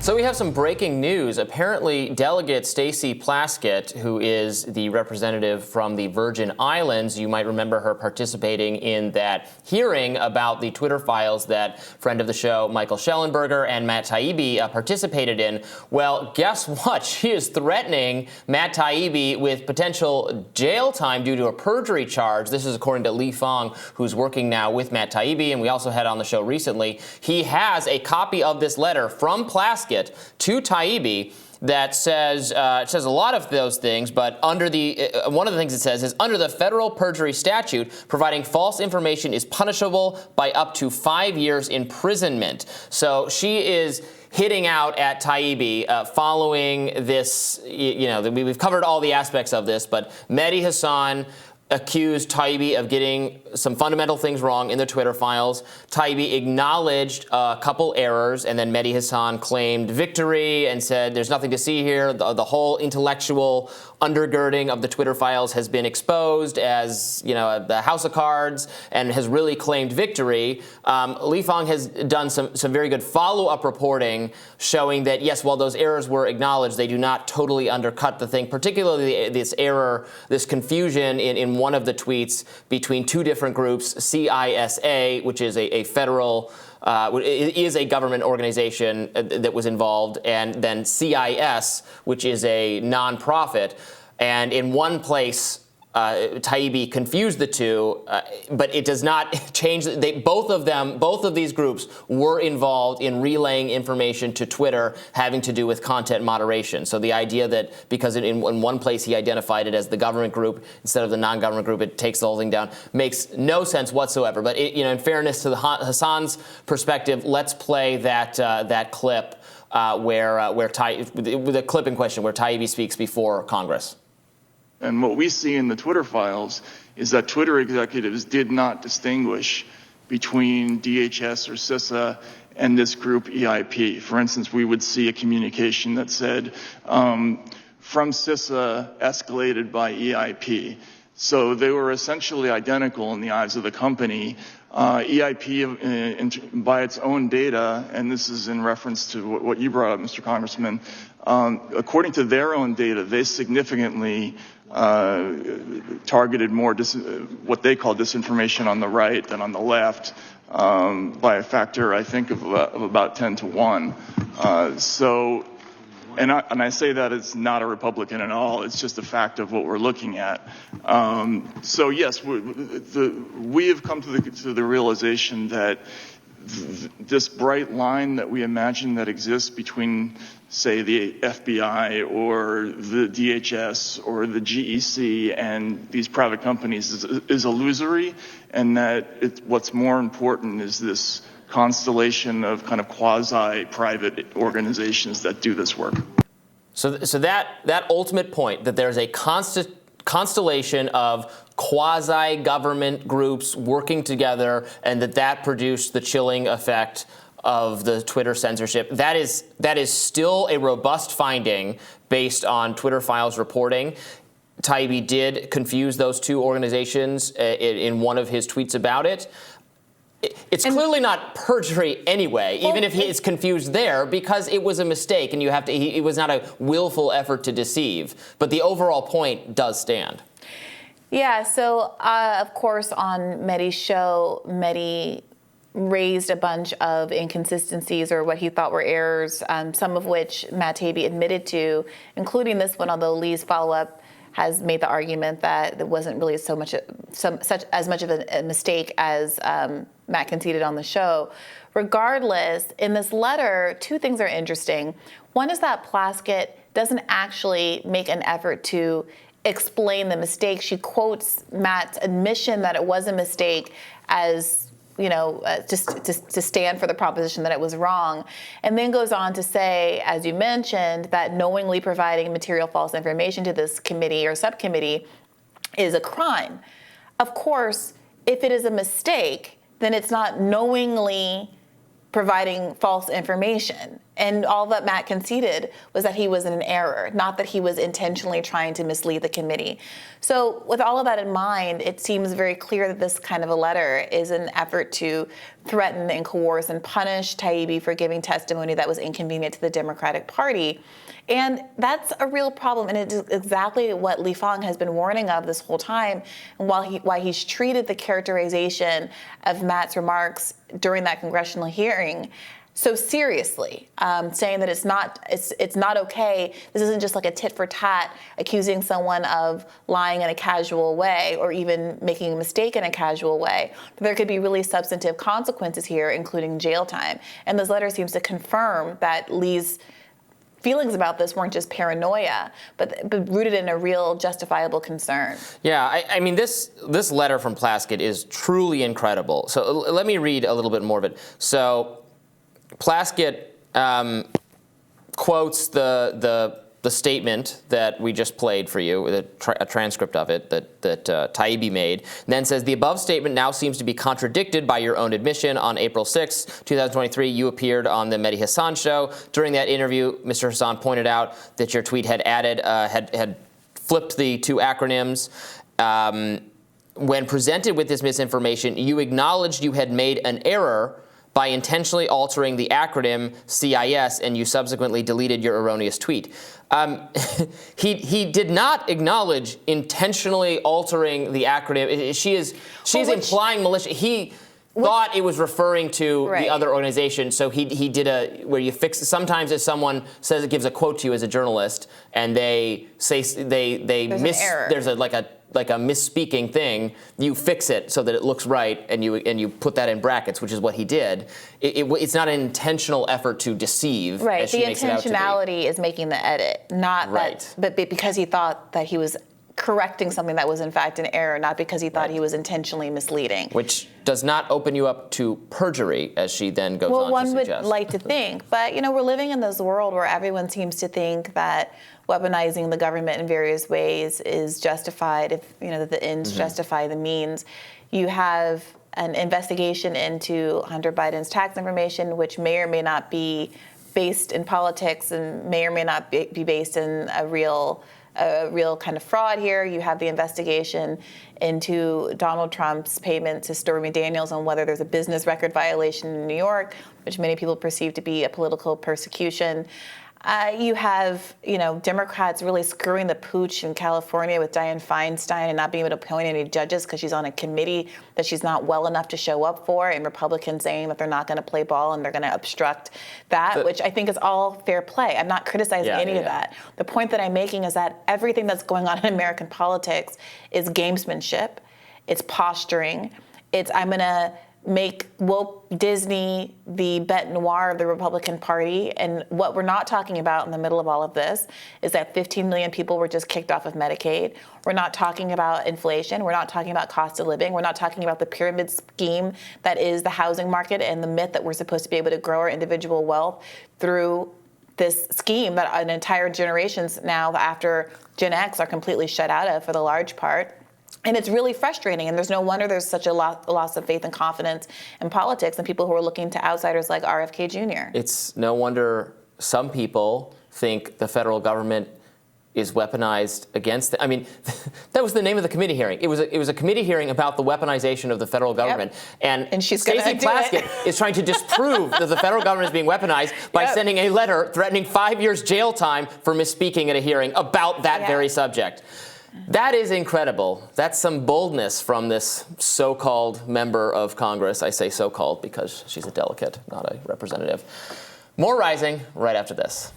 So we have some breaking news. Apparently, Delegate Stacey Plaskett, who is the representative from the Virgin Islands, you might remember her participating in that hearing about the Twitter files that friend of the show Michael Schellenberger and Matt Taibbi participated in. Well, guess what? She is threatening Matt Taibbi with potential jail time due to a perjury charge. This is according to Lee Fong, who's working now with Matt Taibbi, and we also had on the show recently. He has a copy of this letter from Plaskett to Taibbi that says it says a lot of those things, but under the one of the things it says is under the federal perjury statute, providing false information is punishable by up to 5 years imprisonment. So she is hitting out at Taibbi following this. We've covered all the aspects of this, but Mehdi Hasan accused Taibbi of getting some fundamental things wrong in the Twitter files. Taibbi acknowledged a couple errors, and then Mehdi Hasan claimed victory and said there's nothing to see here. The whole intellectual undergirding of the Twitter files has been exposed as, the house of cards, and has really claimed victory. Lee Fong has done some very good follow-up reporting showing that, yes, while those errors were acknowledged, they do not totally undercut the thing, particularly this error, this confusion in one of the tweets between two different groups, CISA, which is a federal, is a government organization that was involved, and then CIS, which is a nonprofit. And in one place, Taibbi confused the two, but it does not change. Both of these groups were involved in relaying information to Twitter having to do with content moderation. So the idea that because in one place he identified it as the government group instead of the non-government group, it takes the whole thing down, makes no sense whatsoever. But in fairness to Hassan's perspective, let's play that clip the clip in question where Taibbi speaks before Congress. And what we see in the Twitter files is that Twitter executives did not distinguish between DHS or CISA and this group EIP. For instance, we would see a communication that said, from CISA escalated by EIP. So they were essentially identical in the eyes of the company. EIP, by its own data, and this is in reference to what you brought up, Mr. Congressman, according to their own data, they significantly targeted more what they call disinformation on the right than on the left by a factor, I think, of about 10 to 1. And I say that it's not a Republican at all. It's just a fact of what we're looking at. So yes, we have come to the realization that this bright line that we imagine that exists between, say, the FBI or the DHS or the GEC and these private companies is illusory, and that what's more important is this constellation of kind of quasi-private organizations that do this work. So that ultimate point, that there's a constellation of quasi-government groups working together, and that produced the chilling effect of the Twitter censorship. That is still a robust finding based on Twitter files reporting. Taibbi did confuse those two organizations in one of his tweets about it. It's clearly not perjury anyway, even if he is confused there, because it was a mistake, and it was not a willful effort to deceive. But the overall point does stand. Yeah, so of course on Mehdi's show, Mehdi raised a bunch of inconsistencies or what he thought were errors, some of which Matt Taibbi admitted to, including this one, although Lee's follow-up has made the argument that it wasn't really as much of a mistake as Matt conceded on the show. Regardless, in this letter, two things are interesting. One is that Plaskett doesn't actually make an effort to explain the mistake. She quotes Matt's admission that it was a mistake as, just to stand for the proposition that it was wrong, and then goes on to say, as you mentioned, that knowingly providing material false information to this committee or subcommittee is a crime. Of course, if it is a mistake, then it's not knowingly providing false information. And all that Matt conceded was that he was in an error, not that he was intentionally trying to mislead the committee. So with all of that in mind, it seems very clear that this kind of a letter is an effort to threaten and coerce and punish Taibbi for giving testimony that was inconvenient to the Democratic Party. And that's a real problem, and it's exactly what Li Fang has been warning of this whole time, and why he's treated the characterization of Matt's remarks during that congressional hearing so seriously, saying that it's not okay. This isn't just like a tit for tat, accusing someone of lying in a casual way or even making a mistake in a casual way. There could be really substantive consequences here, including jail time. And this letter seems to confirm that Lee's feelings about this weren't just paranoia, but rooted in a real justifiable concern. Yeah, I mean, this letter from Plaskett is truly incredible. So let me read a little bit more of it. So Plaskett quotes the statement that we just played for you, a transcript of it that Taibbi made, and then says, the above statement now seems to be contradicted by your own admission. On April 6, 2023, you appeared on the Mehdi Hasan show. During that interview, Mr. Hasan pointed out that your tweet had had flipped the two acronyms. When presented with this misinformation, you acknowledged you had made an error by intentionally altering the acronym CIS, and you subsequently deleted your erroneous tweet. He did not acknowledge intentionally altering the acronym. She's implying malicious. He thought it was referring to the other organization, so he did where you fix. Sometimes if someone says it gives a quote to you as a journalist, and they say there's like a misspeaking thing, you fix it so that it looks right, and you put that in brackets, which is what he did. It's not an intentional effort to deceive. Right. As she The makes it out to be. intentionality is making the edit, not that, but because he thought that he was correcting something that was in fact an error, not because he thought he was intentionally misleading. Which does not open you up to perjury, as she then goes on to suggest. Well, one would like to think, but we're living in this world where everyone seems to think that weaponizing the government in various ways is justified, if that the ends justify the means. You have an investigation into Hunter Biden's tax information, which may or may not be based in politics and may or may not be based in a real kind of fraud here. You have the investigation into Donald Trump's payment to Stormy Daniels on whether there's a business record violation in New York, which many people perceive to be a political persecution. You have, Democrats really screwing the pooch in California with Dianne Feinstein and not being able to appoint any judges because she's on a committee that she's not well enough to show up for, and Republicans saying that they're not going to play ball and they're going to obstruct that, which I think is all fair play. I'm not criticizing any of that. The point that I'm making is that everything that's going on in American politics is gamesmanship. It's posturing. I'm going to make woke Disney the bête noire of the Republican Party. And what we're not talking about in the middle of all of this is that 15 million people were just kicked off of Medicaid. We're not talking about inflation. We're not talking about cost of living. We're not talking about the pyramid scheme that is the housing market and the myth that we're supposed to be able to grow our individual wealth through this scheme that an entire generations now after Gen X are completely shut out of for the large part. And it's really frustrating, and there's no wonder there's such a loss of faith and confidence in politics and people who are looking to outsiders like RFK Jr. It's no wonder some people think the federal government is weaponized against them. I mean, that was the name of the committee hearing. It was a committee hearing about the weaponization of the federal government. Yep. And Stacey Plaskett is trying to disprove that the federal government is being weaponized by sending a letter threatening 5 years jail time for misspeaking at a hearing about that very subject. That is incredible. That's some boldness from this so-called member of Congress. I say so-called because she's a delegate, not a representative. More Rising right after this.